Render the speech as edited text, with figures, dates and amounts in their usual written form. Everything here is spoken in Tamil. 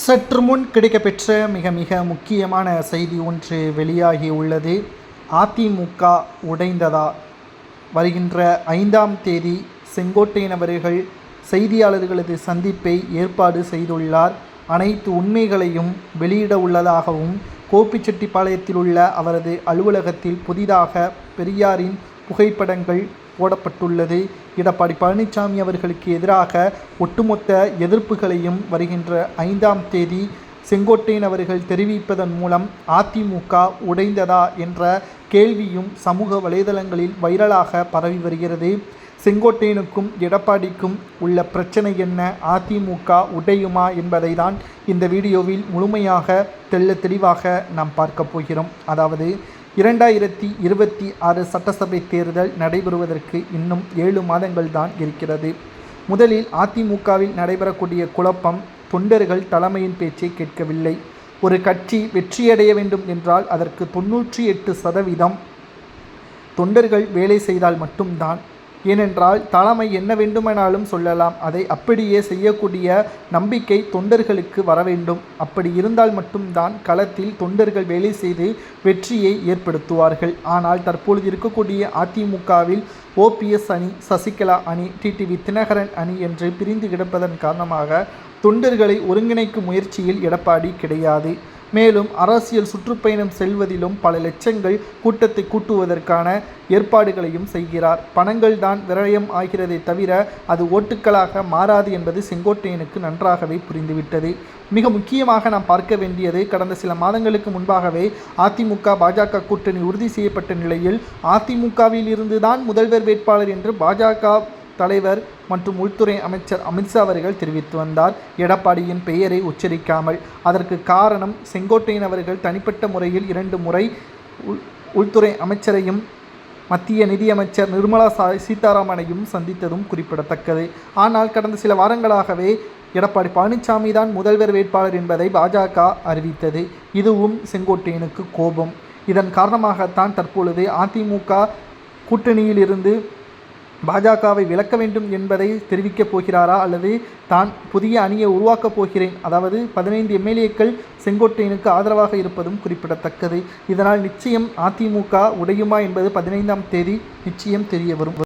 சற்று முன் கிடைக்கப்பெற்ற மிக மிக முக்கியமான செய்தி ஒன்று வெளியாகி உள்ளது. அதிமுக உடைந்ததா? வருகின்ற 5ஆம் தேதி செங்கோட்டையன் அவர்கள் செய்தியாளர்களது சந்திப்பை ஏற்பாடு செய்துள்ளார். அனைத்து உண்மைகளையும் வெளியிட உள்ளதாகவும், கோபிச்செட்டிப்பாளையத்தில் உள்ள அவரது அலுவலகத்தில் புதிதாக பெரியாரின் புகைப்படங்கள் போடப்பட்டுள்ளது. எடப்பாடி பழனிசாமி அவர்களுக்கு எதிராக ஒட்டுமொத்த எதிர்ப்புகளையும் வருகின்ற 5ஆம் தேதி செங்கோட்டையன் அவர்கள் தெரிவிப்பதன் மூலம் அதிமுக உடைந்ததா என்ற கேள்வியும் சமூக வலைதளங்களில் வைரலாக பரவி வருகிறது. செங்கோட்டையனுக்கும் எடப்பாடிக்கும் உள்ள பிரச்சனை என்ன, அதிமுக உடையுமா என்பதை தான் இந்த வீடியோவில் முழுமையாக தெளிவாக நாம் பார்க்க போகிறோம். அதாவது 2026 சட்டசபை தேர்தல் நடைபெறுவதற்கு இன்னும் 7 மாதங்கள் தான் இருக்கிறது. முதலில் அதிமுகவில் நடைபெறக்கூடிய குழப்பம், தொண்டர்கள் தலைமையின் பேச்சை கேட்கவில்லை. ஒரு கட்சி வெற்றியடைய வேண்டும் என்றால் அதற்கு 98% தொண்டர்கள் வேலை செய்தால் மட்டும்தான். ஏனென்றால் தலைமை என்ன வேண்டுமானாலும் சொல்லலாம், அதை அப்படியே செய்யக்கூடிய நம்பிக்கை தொண்டர்களுக்கு வர வேண்டும். அப்படி இருந்தால் மட்டும்தான் களத்தில் தொண்டர்கள் வேலை செய்து வெற்றியை ஏற்படுத்துவார்கள். ஆனால் தற்பொழுது இருக்கக்கூடிய அதிமுகவில் OPS அணி, சசிகலா அணி, டிடிவி தினகரன் அணி என்று பிரிந்து கிடப்பதன் காரணமாக தொண்டர்களை ஒருங்கிணைக்கும் முயற்சியில் எடப்பாடி கிடையாது. மேலும் அரசியல் சுற்றுப்பயணம் செல்வதிலும் பல லட்சங்கள் கூட்டத்தை கூட்டுவதற்கான ஏற்பாடுகளையும் செய்கிறார். பணங்கள் தான் விரயம் ஆகிறதை தவிர அது ஓட்டுக்களாக மாறாது என்பது செங்கோட்டையனுக்கு நன்றாகவே புரிந்துவிட்டது. மிக முக்கியமாக நாம் பார்க்க வேண்டியது, கடந்த சில மாதங்களுக்கு முன்பாகவே அதிமுக பாஜக கூட்டணி உறுதி செய்யப்பட்ட நிலையில் அதிமுகவில் இருந்துதான் முதல்வர் வேட்பாளர் என்று பாஜக தலைவர் மற்றும் உள்துறை அமைச்சர் அமித்ஷா அவர்கள் தெரிவித்து வந்தார், எடப்பாடியின் பெயரை உச்சரிக்காமல். அதற்கு காரணம், செங்கோட்டையன் அவர்கள் தனிப்பட்ட முறையில் 2 முறை உள்துறை அமைச்சரையும் மத்திய நிதியமைச்சர் நிர்மலா சீதாராமனையும் சந்தித்ததும் குறிப்பிடத்தக்கது. ஆனால் கடந்த சில வாரங்களாகவே எடப்பாடி பழனிசாமி தான் முதல்வர் வேட்பாளர் என்பதை பாஜக அறிவித்தது. இதுவும் செங்கோட்டையனுக்கு கோபம். இதன் காரணமாகத்தான் தற்பொழுது அதிமுக கூட்டணியில் இருந்து பாஜகவை விலக்க வேண்டும் என்பதை தெரிவிக்கப் போகிறாரா, அல்லது தான் புதிய அணியை உருவாக்கப் போகிறேன், அதாவது 15 MLAக்கள் செங்கோட்டையனுக்கு ஆதரவாக இருப்பதும் குறிப்பிடத்தக்கது. இதனால் நிச்சயம் அதிமுக உடையுமா என்பது 15ஆம் தேதி நிச்சயம் தெரிய வரும்.